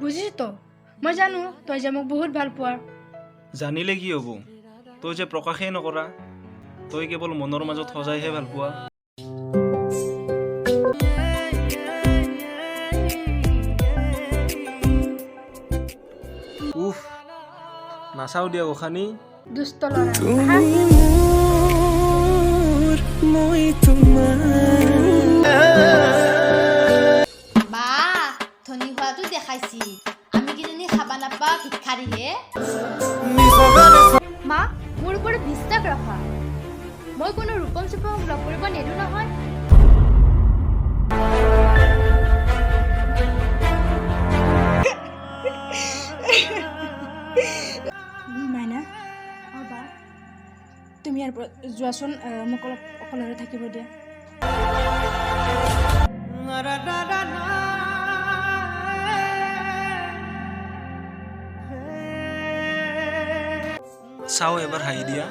বুজিছো তো মই জানো তই যে মোক বহুত ভাল পোৱাৰ জানিলে কি হ'ব তই যে প্ৰকাশেই নকৰা তই কেৱল মনৰ মাজত সজাইহে ভাল পোৱা উফ নাচাও দিয়া গোসানী দুষ্ট ল'ৰা বা ধনী হোৱাটো দেখাইছি আমি কিজানি খাবা নাপা ভিক্ষাৰীহে মা মোৰ ওপৰত বিশ্বাস ৰাখা মই কোনো ৰূপম চুপম লগ কৰিব নেদো নহয় মাইনা বা তুমি ইয়াৰ পৰা যোৱাচোন মোক অলপ অকলৰে থাকিব দিয়া চাও এবাৰ হাঁহি দিয়া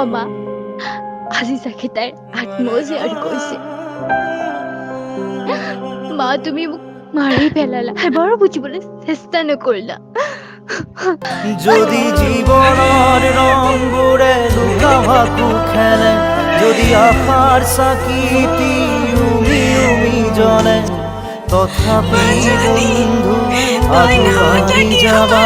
মা আজি চাগে তাইৰ আত্মজিয়াৰ কৈছে মা তুমি মোক মাৰি পেলালা এবাৰো বুজিবলৈ চেষ্টা নকৰিলা যদি জীবনেৰ ৰঙগুড়ে লুকাভাকু খেলে যদি আশাৰ সাকিটি উমি উমি জ্বলে তথাপি বন্ধু আগুৱাই যাবা